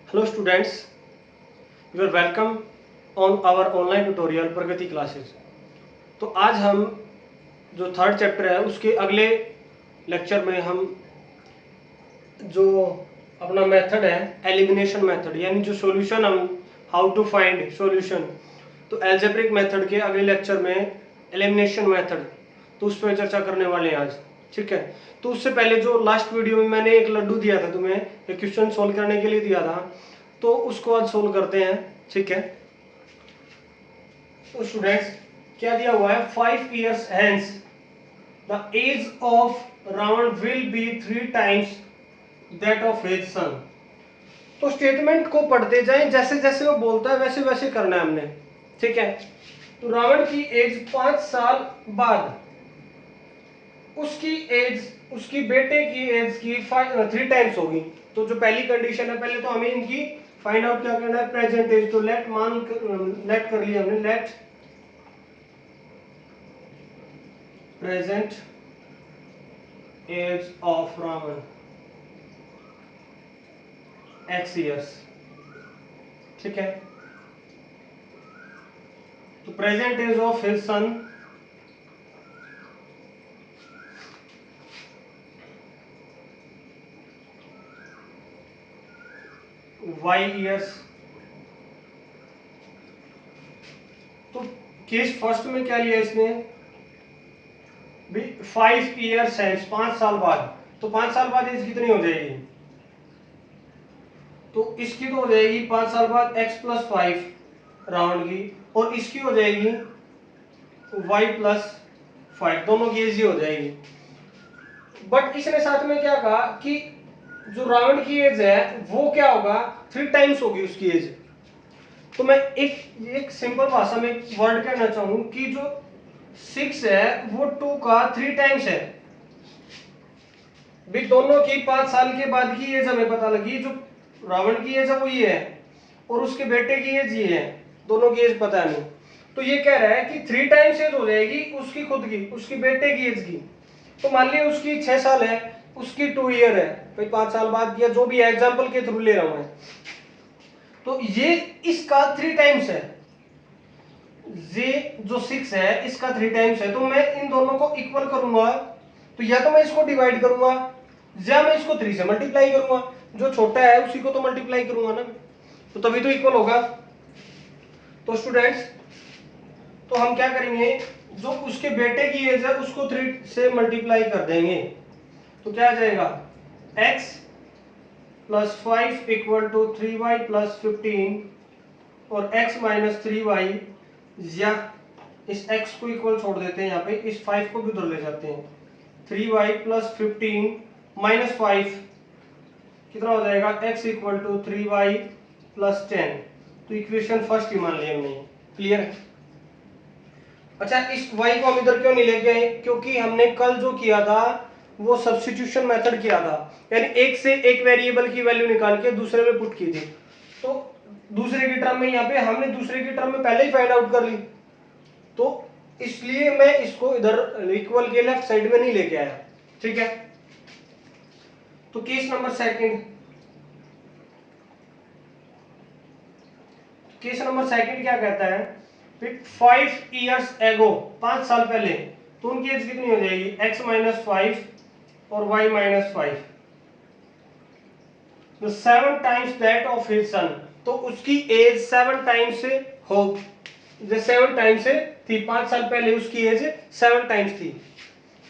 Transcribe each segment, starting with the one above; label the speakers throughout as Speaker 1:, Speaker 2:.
Speaker 1: Hello students, you are welcome on our online tutorial Pragati classes. तो आज हम जो थर्ड चैप्टर है उसके अगले लेक्चर में हम जो अपना मेथड है एलिमिनेशन मेथड, यानी जो सॉल्यूशन हम हाउ टू फाइंड सॉल्यूशन, तो एल्जेब्रिक मेथड के अगले लेक्चर में एलिमिनेशन मेथड, तो उस पर चर्चा करने वाले हैं आज। ठीक है, तो उससे पहले जो लास्ट वीडियो में मैंने एक लड्डू दिया था तुम्हें, एक क्वेश्चन सोल्व करने के लिए दिया था, तो उसको आज सोल्व करते हैं। ठीक है, तो स्टूडेंट्स क्या दिया हुआ है, 5 years hence the age of Ravan will be 3 times that of his son। तो स्टेटमेंट को पढ़ते जाएं, जैसे जैसे वो बोलता है वैसे वैसे करना है हमने। ठीक है, तो रावण की एज 5 साल बाद उसकी एज, उसकी बेटे की एज की 3 टाइम्स होगी। तो जो पहली कंडीशन है, पहले तो हमें इनकी फाइंड आउट क्या करना है, प्रेजेंट एज। तो लेट कर लिया हमने, let present age of Ravan x years। ठीक है, तो present age of his son y years। तो केस फर्स्ट में क्या लिया इसने भी, 5 years है, 5 साल बाद। तो 5 साल बाद एज कितनी हो जाएगी, तो इसकी तो हो जाएगी 5 साल बाद x प्लस 5 राउंड की, और इसकी हो जाएगी y प्लस 5, दोनों की एज ही हो जाएगी। बट इसने साथ में क्या कहा कि जो रावण की एज है वो क्या होगा, 3 टाइम्स होगी उसकी एज। तो मैं एक सिंपल भाषा में एक वर्ड कहना चाहूँ कि जो 6 है वो 2 का 3 टाइम्स है। भी दोनों की 5 साल के बाद की एज हमें पता लगी, जो रावण की एज है वो ये है और उसके बेटे की एज ये है, दोनों की एज पता नहीं। तो ये कह रहा है कि 3 टाइम्स एज हो जाएगी उसकी खुद की, उसकी बेटे की एज की। तो मान लीजिए उसकी 6 साल है, उसकी 2 ईयर है, भाई 5 साल बाद, या जो भी एग्जाम्पल के थ्रू ले रहा हूं मैं। तो ये इसका 3 टाइम्स है, ये जो 6 है इसका 3 टाइम्स है। तो मैं इन दोनों को इक्वल करूंगा, तो या तो मैं इसको डिवाइड करूंगा या मैं इसको 3 से मल्टीप्लाई करूंगा। जो छोटा है उसी को तो मल्टीप्लाई करूंगा ना, तो तभी तो इक्वल होगा। तो स्टूडेंट्स, तो हम क्या करेंगे, जो उसके बेटे की एज है उसको 3 से मल्टीप्लाई कर देंगे। तो क्या आ जाएगा, x plus 5 equal to 3y plus 15 और x माइनस 3y, या इस x को इक्वल छोड़ देते हैं यहाँ पे, इस 5 को भी उधर ले जाते हैं। 3y प्लस 15 माइनस 5 कितना हो जाएगा, x equal to 3y plus 10। तो इक्वेशन फर्स्ट ही मान लिया हमने। क्लियर है। अच्छा, इस y को हम इधर क्यों नहीं लेके आए, क्योंकि हमने कल जो किया था वो सब्स्टिट्यूशन मेथड किया था, यानी एक से एक वेरिएबल की वैल्यू निकाल के दूसरे में पुट की थी। तो दूसरे की टर्म में यहाँ पे हमने दूसरे की टर्म में पहले ही फाइंड आउट कर ली, तो इसलिए मैं इसको इधर इक्वल के लेफ्ट साइड में नहीं लेके आया। ठीक है, तो case number second, case number second क्या कहता है, 5 years ago, 5 साल पहले, तो उनकी एज कितनी हो जाएगी, x माइनस 5 और y माइनस 5, तो 7 टाइम्स दैट ऑफ हिज सन। तो उसकी एज 7 टाइम्स से हो, जो 7 टाइम्स से थी, 5 साल पहले उसकी एज 7 टाइम्स थी।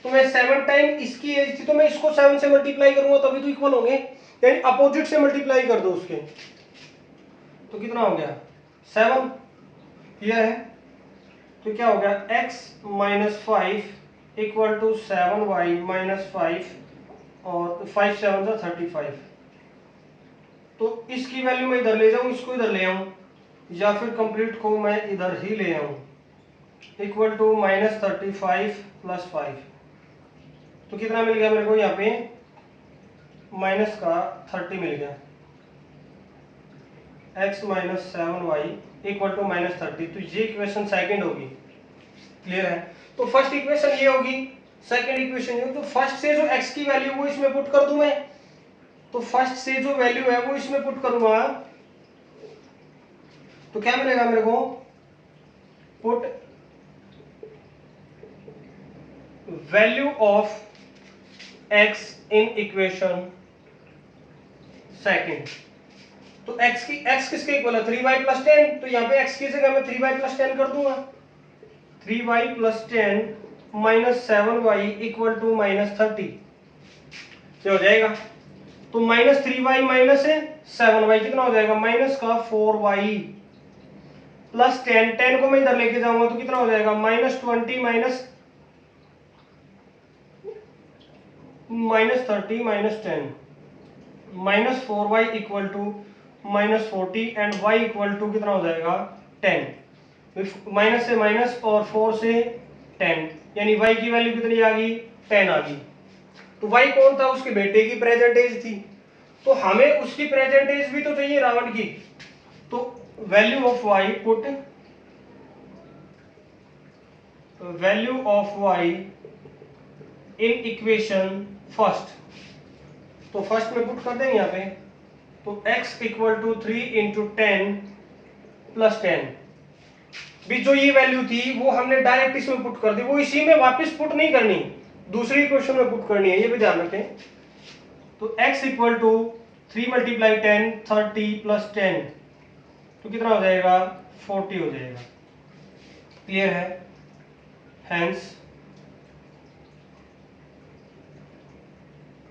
Speaker 1: तो मैं 7 टाइम इसकी एज थी, तो मैं इसको 7 से मल्टीप्लाई करूंगा तभी तो इक्वल होंगे, यानी अपोजिट से मल्टीप्लाई कर दो उसके। तो कितना हो गया, 7। क्लियर है। तो क्या हो गया, x minus 5 equal to 7y minus 5 और 5 7 जा 35। तो इसकी वैल्यू मैं इधर ले जाऊं, इसको इधर ले आऊं, या फिर कंप्लीट को मैं इधर ही ले आऊं, इक्वल टू माइनस 35 प्लस 5। तो कितना मिल गया मेरे को यहाँ पे, माइनस का 30 मिल गया, x minus 7y equal to minus 30। तो ये इक्वेशन सेकंड होगी। क्लियर है। तो फर्स्ट इक्वेशन ये होगी, सेकंड इक्वेशन ये, तो फर्स्ट से जो x की वैल्यू वो इसमें पुट कर दूं मैं, तो फर्स्ट से जो वैल्यू है वो इसमें पुट करूंगा, तो क्या मिलेगा मेरे को, put value of x in equation second. तो x किसके इक्वल है, 3y प्लस 10, तो यहाँ पे x की जगह मैं 3y प्लस 10 कर दूंगा। 3y plus 10 minus 7y equal to minus 30 क्या हो जाएगा, तो माइनस 3y माइनस 7y कितना हो जाएगा, माइनस का 4y प्लस 10 को मैं इधर लेके जाऊंगा तो कितना हो जाएगा, minus 20 minus 30 minus 10 minus 4y equal to minus 40 and y equal to कितना हो जाएगा 10। माइनस से माइनस और 4 से 10, यानी y की वैल्यू कितनी आ गई, 10 आ गई। तो y कौन था, उसके बेटे की प्रेजेंट एज थी, तो हमें उसकी प्रेजेंट एज भी तो चाहिए रावण की। तो value of y, put value of y in equation first, तो फर्स्ट में पुट कर देंगे यहाँ पे, तो x equal to 3 into 10 plus 10 भी जो ये वैल्यू थी वो हमने डायरेक्ट इसमें पुट कर दी, वो इसी में वापस पुट नहीं करनी, दूसरी इक्वेशन में पुट करनी है, ये भी ध्यान रखें। तो x equal to 3 multiply 10 30 plus 10 तो कितना हो जाएगा 40 हो जाएगा। क्लियर है, hence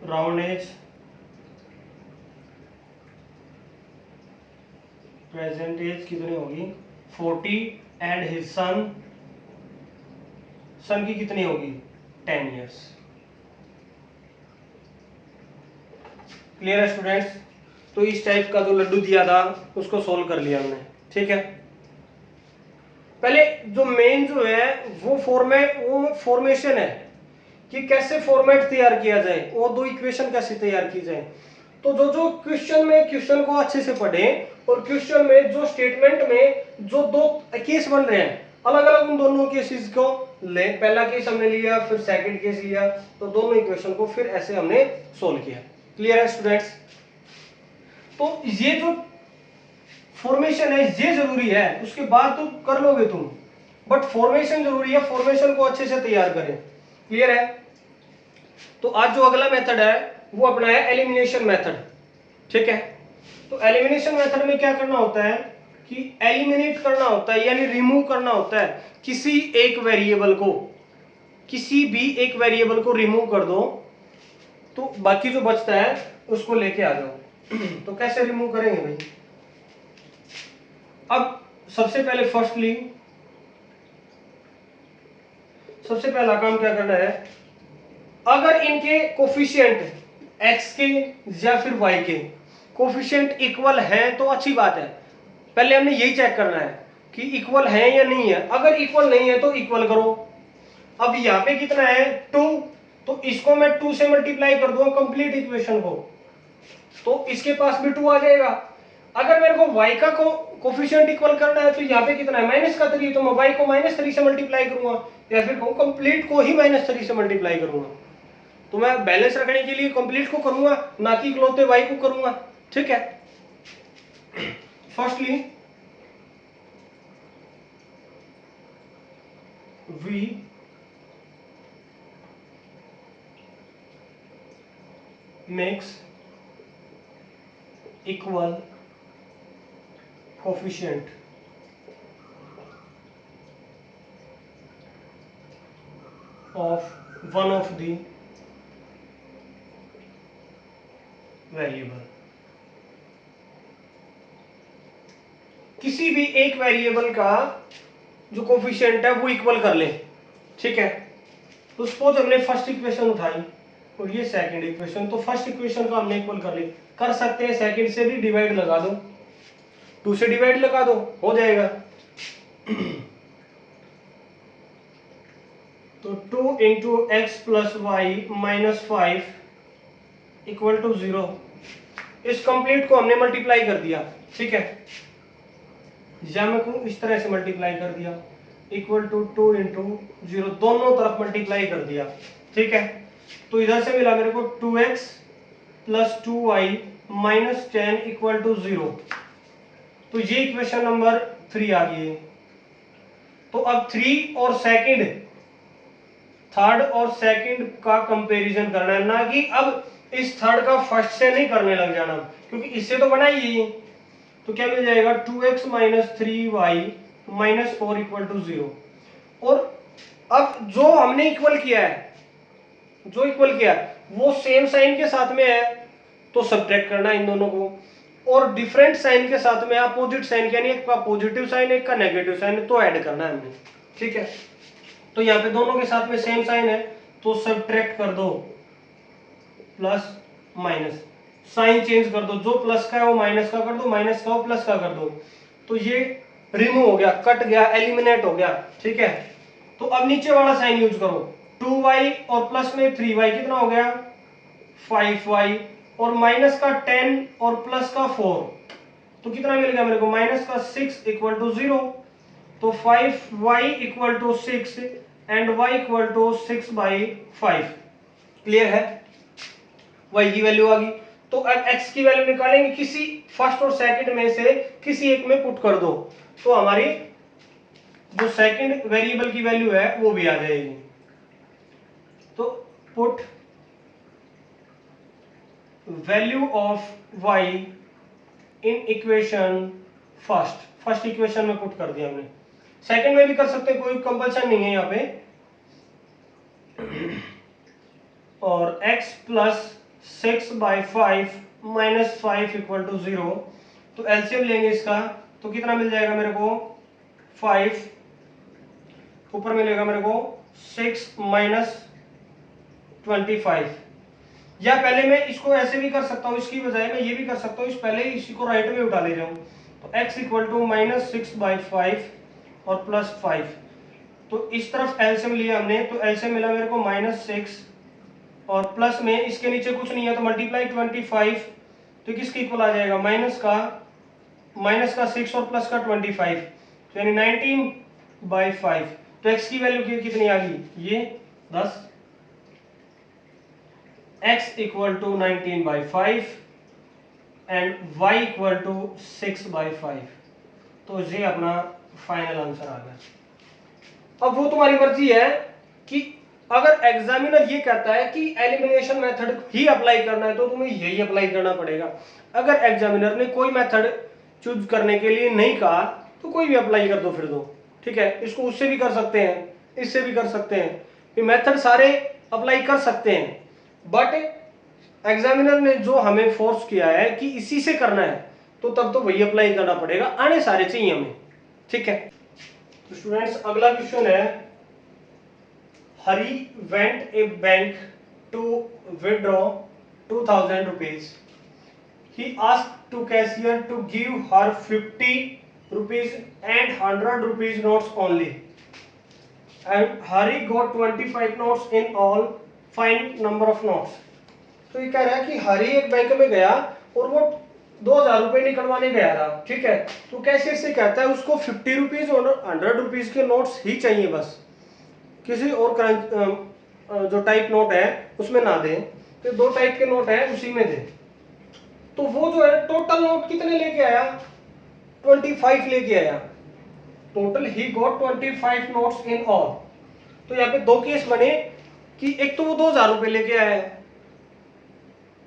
Speaker 1: round age present age कितनी होगी 40 एंड हिज सन की कितनी होगी 10 इयर्स। क्लियर है स्टूडेंट्स, तो इस टाइप का जो लड्डू दिया था उसको सोल्व कर लिया हमने, ठीक है। पहले जो मेन जो है वो फॉर्मेशन है कि कैसे फॉर्मेट तैयार किया जाए और दो इक्वेशन कैसे तैयार की जाए। तो जो क्वेश्चन में क्वेश्चन को अच्छे से पढ़ें और क्वेश्चन में जो स्टेटमेंट में जो दो केस बन रहे हैं अलग अलग उन दोनों केसेस को ले, पहला केस हमने लिया फिर सेकंड केस लिया, तो दोनों इक्वेशन को फिर ऐसे हमने सोल्व किया। क्लियर है स्टूडेंट्स, तो ये जो फॉर्मेशन है ये जरूरी है, उसके बाद तो कर लोगे तुम, बट फॉर्मेशन जरूरी है, फॉर्मेशन को अच्छे से तैयार करें। क्लियर है, तो आज जो अगला मेथड है वो अपना है एलिमिनेशन मेथड, ठीक है। तो एलिमिनेशन मेथड में क्या करना होता है कि एलिमिनेट करना होता है, यानी रिमूव करना होता है किसी एक वेरिएबल को, किसी भी एक वेरिएबल को रिमूव कर दो तो बाकी जो बचता है उसको लेके आ जाओ। तो कैसे रिमूव करेंगे भाई, अब सबसे पहला काम क्या करना है, अगर इनके कोफिशिएंट x के या फिर y के कोफिशिएंट इक्वल हैं तो अच्छी बात है, पहले हमने यही चेक करना है कि इक्वल है या नहीं है। अगर इक्वल नहीं है तो इक्वल करो। अब यहाँ पे कितना है 2, तो इसको मैं 2 से मल्टीप्लाई कर दूंगा कंप्लीट इक्वेशन को, तो इसके पास भी 2 आ जाएगा। अगर मेरे को y का कोफिशिएंट इक्वल करना है तो यहाँ पे कितना है -3, तो मैं y को -3 से मल्टीप्लाई करूंगा, या फिर कंप्लीट को ही -3 से मल्टीप्लाई करूंगा। तो मैं बैलेंस रखने के लिए कंप्लीट को करूंगा, ना कि इकलौते y को करूंगा, ठीक है। Firstly we makes equal coefficient of one of the variable, किसी भी एक वेरिएबल का जो कोफिशिएंट है वो इक्वल कर ले, ठीक है। तो सपोज हमने फर्स्ट इक्वेशन उठाई और ये सेकंड इक्वेशन, तो फर्स्ट इक्वेशन का हमने इक्वल कर ली, कर सकते हैं सेकंड से भी डिवाइड लगा दो, 2 से डिवाइड लगा दो हो जाएगा। तो 2 into x plus y minus 5 equal to 0, इस कंप्लीट को हमने मल्टीप्लाई कर दिया, ठीक है। या को इस तरह से मल्टीप्लाई कर दिया, इक्वल टू 2 इंटू 0, दोनों तरफ मल्टीप्लाई कर दिया, ठीक है। तो इधर से मिला मेरे को 2x plus 2y minus 10 equal to 0। तो ये इक्वेशन नंबर 3 आ गई है। तो अब थर्ड और सेकंड का कंपैरिजन करना है, ना कि अब इस थर्ड का फर्स्ट से नहीं करने लग जाना, क्योंकि इससे तो बना ही है। तो क्या मिल जाएगा 2x minus 3y minus 4 equal to 0। और अब जो हमने इक्वल किया है वो सेम साइन के साथ में है, तो सब्ट्रैक्ट करना है इन दोनों को। और डिफरेंट साइन के साथ में अपोजिट साइन, यानी एक का पॉजिटिव साइन एक का नेगेटिव साइन, तो ऐड करना है हमने। ठीक है, तो यहाँ पे दोनों के साथ में सेम साइन है, तो सब्ट्रैक्ट कर दो, प्लस माइनस, साइन चेंज कर दो, जो प्लस का है वो माइनस का कर दो, माइनस का वो प्लस का कर दो। तो ये रिमूव हो गया, कट गया, एलिमिनेट हो गया। ठीक है, तो अब नीचे वाला साइन यूज करो, 2y और प्लस में 3y कितना हो गया 5y, और माइनस का 10 और प्लस का 4, तो कितना मिल गया मेरे को माइनस का 6 इक्वल टू 0। तो 5y equal to 6 and y equal to 6/5। Clear है, y की वैल्यू आ गई। तो अब x की वैल्यू निकालेंगे, किसी फर्स्ट और सेकंड में से किसी एक में पुट कर दो, तो हमारी जो सेकंड वेरिएबल की वैल्यू है वो भी आ जाएगी। तो put value of y in equation first equation में पुट कर दिया हमने। सेकंड में भी कर सकते हैं, कोई कंपल्सन नहीं है यहाँ पे। और x plus 6/5 minus 5 equal to 0। तो एलसीएम लेंगे इसका, तो कितना मिल जाएगा मेरे को 5, ऊपर मिलेगा मेरे को 6 माइनस 25। या पहले मैं इसको ऐसे भी कर सकता हूँ, इसकी बजाय मैं ये भी कर सकता हूँ, इस पहले ही इसी को राइट में उठा ले जाऊँ। तो x इक्वल टू माइनस 6/5 और प्लस 5। तो इस तरफ एलसीएम लिया हमने, तो एलसीएम मिला मेरे को -6 और प्लस में इसके नीचे कुछ नहीं है, तो मल्टीप्लाई 25, तो किसके इक्वल आ जाएगा माइनस का 6 और प्लस का 25, तो यानी 19/5। तो x की वैल्यू कितनी आ गई, ये 10। x equal to 19/5 and y equal to 6/5। तो ये अपना फाइनल आंसर आ गया। अब वो तुम्हारी मर्जी है कि अगर एग्जामिनर ये कहता है कि एलिमिनेशन मेथड ही अप्लाई करना है, तो तुम्हें यही अप्लाई करना पड़ेगा। अगर एग्जामिनर ने कोई मेथड चूज करने के लिए नहीं कहा, तो कोई भी अप्लाई कर दो फिर दो। ठीक है, इसको उससे भी कर सकते हैं, इससे भी कर सकते हैं, ये मेथड सारे अप्लाई कर सकते हैं। बट एग्जामिनर ने जो हमें फोर्स किया है कि इसी से करना है, तो तब तो वही अप्लाई करना पड़ेगा, आने सारे चाहिए हमें। ठीक है, तो स्टूडेंट्स अगला क्वेश्चन है, Hari went a bank to withdraw 2000 rupees. He asked to cashier to give her 50 rupees and 100 rupees notes only. And Hari got 25 notes in all. Find number of notes. तो ये कह रहा है कि हरी एक बैंक में गया और वो 2000 रुपए निकलवाने गया था। ठीक है, तो कैशियर से कहता है उसको 50 रुपीज और 100 रुपीज के नोट्स ही चाहिए, बस किसी और जो टाइप नोट है उसमें ना दे, तो 2 टाइप के नोट है उसी में दे। तो वो जो है टोटल नोट कितने लेके आया 25 लेके आया। Total he got 25 notes in all. तो यहाँ पे 2 केस बने कि एक तो वो 2000 रुपए लेके आया है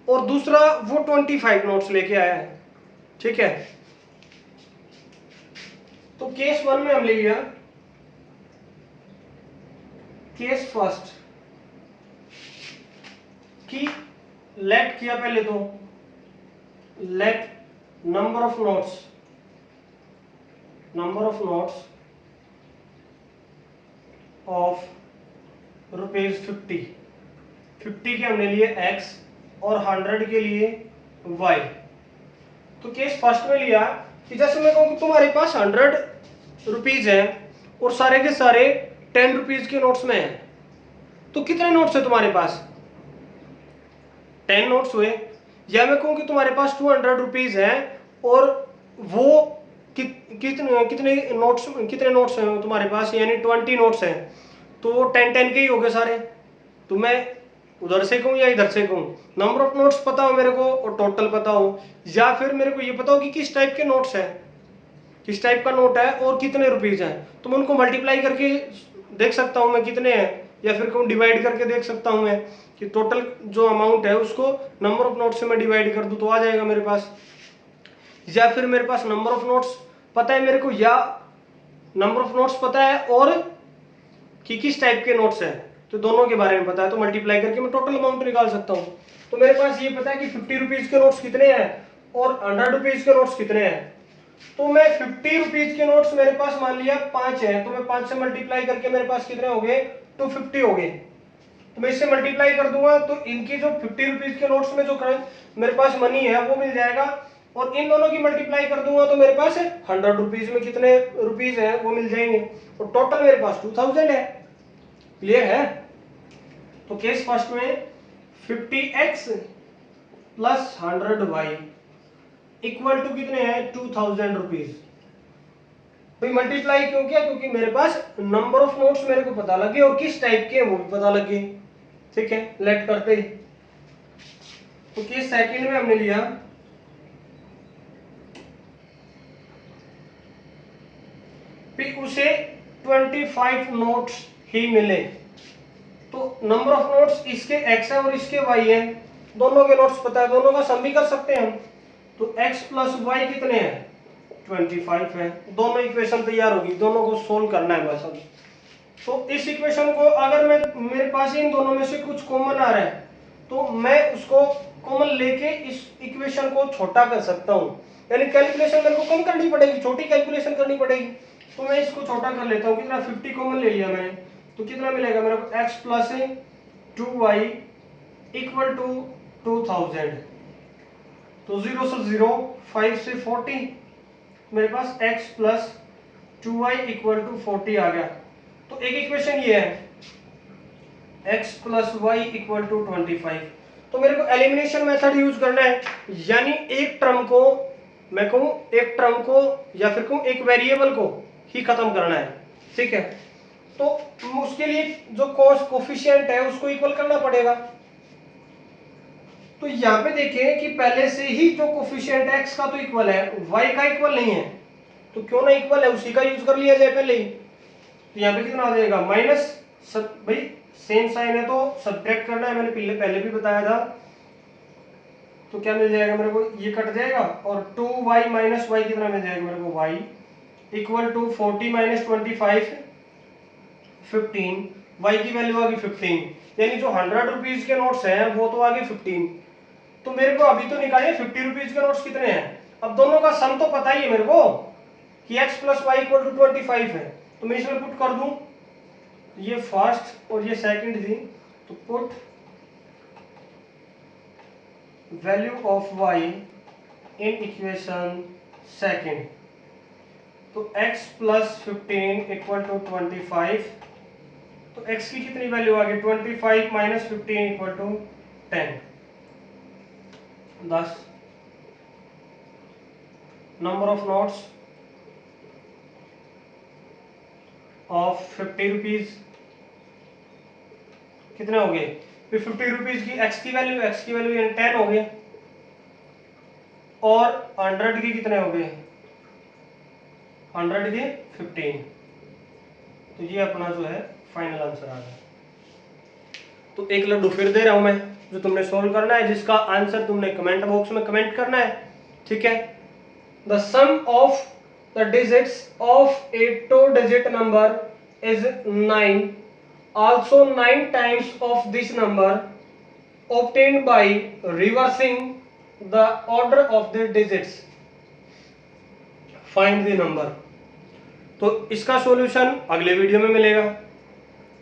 Speaker 1: और दूसरा वो 25 नोट्स लेके आया है। ठीक है, तो केस 1 में हम ले लिया, केस फर्स्ट कि लेट किया पहले, तो let number of notes of ₹50 के हमने लिए x और 100 के लिए y। तो केस फर्स्ट में लिया कि जैसे मैं कहूँ कि तुम्हारे पास 100 रुपीज है और सारे के सारे 10 रुपीज के नोट्स में है, तो कितने नोट्स है तुम्हारे पास 10 नोट्स हुए। या मैं कहूँ कि तुम्हारे पास 200 रुपीज है और वो कितने नोट्स हैं तुम्हारे पास, यानी 20 नोट्स हैं, तो वो 10 के ही हो गए सारे। तो मैं उधर से कहूँ या इधर से कहूँ, नंबर ऑफ नोट्स पता हो मेरे को और टोटल पता हो, या फिर मेरे को ये पता हो कि किस टाइप के नोट्स है, किस टाइप का नोट है और कितने रुपीज है, तो मैं उनको मल्टीप्लाई करके देख सकता हूँ मैं कितने हैं, या फिर कहूँ डिवाइड करके देख सकता हूँ मैं कि टोटल जो अमाउंट है उसको नंबर ऑफ नोट्स से मैं डिवाइड कर दूँ तो आ जाएगा मेरे पास। या फिर मेरे पास नंबर ऑफ नोट्स पता है मेरे को, या नंबर ऑफ नोट्स पता है और कि किस टाइप के नोट्स हैं, तो दोनों के बारे में पता है, तो मल्टीप्लाई करके मैं टोटल अमाउंट निकाल सकता हूँ। तो मेरे पास ये पता है कि 50 रुपीज के नोट्स कितने हैं और 100 रुपीज के नोट्स कितने हैं। तो मैं 50 रुपीज के नोट्स मेरे पास मान लिया 5 है, तो मैं 5 से मल्टीप्लाई करके मेरे पास कितने हो गए, 250 हो गए। तो मैं इससे मल्टीप्लाई कर दूंगा तो इनकी जो 50 रुपीज के नोट्स में जो मेरे पास मनी है वो मिल जाएगा, और इन दोनों की मल्टीप्लाई कर दूंगा तो मेरे पास 100 रुपीज में कितने रुपीज है वो मिल जाएंगे, और टोटल मेरे पास 2000 है। क्लियर है? तो केस फर्स्ट में 50x plus 100y equal to कितने हैं, 2000 रुपीज। भाई मल्टीप्लाई क्यों किया, क्योंकि मेरे पास नंबर ऑफ नोट्स मेरे को पता लगे और किस टाइप के वो भी पता लगे। ठीक है, लेट करते ही। तो केस सेकंड में हमने लिया फिर उसे 25 नोट्स ही मिले, तो नंबर ऑफ नोट्स इसके x है और इसके y है, दोनों के नोट्स पता है, दोनों का सम भी कर सकते हैं हम। तो x प्लस वाई कितने हैं, 25 है। दोनों इक्वेशन तैयार होगी, दोनों को सोल्व करना है बस अब। तो इस इक्वेशन को अगर मैं मेरे पास इन दोनों में से कुछ कॉमन आ रहा है तो मैं उसको कॉमन लेके इस इक्वेशन को छोटा कर सकता हूँ, यानी कैलकुलेशन मेरे को कम करनी पड़ेगी, छोटी कैलकुलेशन करनी पड़ेगी। तो मैं इसको छोटा कर लेता हूँ, कितना 50 कॉमन ले लिया मैंने, तो कितना मिलेगा मेरे को, x plus 2y equal to 2000। तो 0 से 0, 5 से 40, मेरे पास x plus 2y equal to 40 आ गया। तो एक इक्वेशन ये है x plus y equal to 25। तो मेरे को एलिमिनेशन मेथड यूज करना है, यानी एक टर्म को मैं कहूँ, एक टर्म को या फिर कहूँ एक वेरिएबल को ही खत्म करना है। ठीक है, तो उसके लिए जो कोफिशिएंट है उसको इक्वल करना पड़ेगा। तो यहाँ पे देखें कि पहले से ही जो कोफिशिएंट x का तो इक्वल है, y का इक्वल नहीं है, तो क्यों ना इक्वल है उसी का यूज कर लिया जाए पहले ही। तो यहाँ पे कितना आ जाएगा, माइनस, भाई सेम साइन है तो सब्ट्रैक्ट करना है, मैंने पहले भी बताया था। तो क्या मिल जाएगा मेरे को, ये कट जाएगा और 2y माइनस वाई कितना मिल जाएगा मेरे को, y equal to 40 minus 25 15, y की वैल्यू आ गई 15, यानी जो 100 रुपीज के नोट्स हैं वो तो आ गए 15। तो मेरे को अभी तो निकालिए 50 रुपीज के नोट्स कितने हैं। अब दोनों का सम तो पता ही है मेरे को कि x plus y equal to 25 है, तो मैं इसमें पुट कर दूं, ये फर्स्ट और ये सेकंड थी, तो put value of y in equation second. तो x प्लस 15 इक्वल टू 25, तो x की कितनी वैल्यू आ गई, 25 minus 15 equal to 10। 10 number of notes of 50 rupees कितने हो गए, 50 रुपीज की x की वैल्यू यानी 10 हो गए, और 100 की कितने हो गए, 100 के 15। तो ये अपना जो है फाइनल आंसर आ गया। तो एक लड्डू फिर दे रहा हूं मैं, जो तुमने सोल्व करना है, जिसका आंसर तुमने कमेंट बॉक्स में कमेंट करना है। ठीक है, the sum of the digits of a 2 digit number is 9, also 9 times of this number obtained by reversing the order of the digits, find the number। तो इसका सॉल्यूशन अगले video में मिलेगा।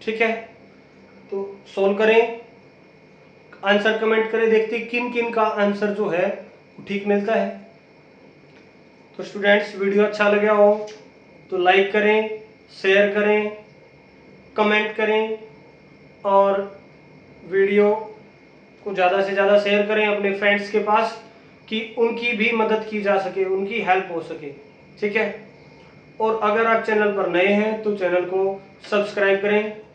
Speaker 1: ठीक है, तो सोल्व करें, आंसर कमेंट करें, देखते किन किन का आंसर जो है ठीक मिलता है। तो स्टूडेंट्स, वीडियो अच्छा लगा हो तो लाइक करें, शेयर करें, कमेंट करें, और वीडियो को ज़्यादा से ज़्यादा शेयर करें अपने फ्रेंड्स के पास, कि उनकी भी मदद की जा सके, उनकी हेल्प हो सके। ठीक है, और अगर आप चैनल पर नए हैं तो चैनल को सब्सक्राइब करें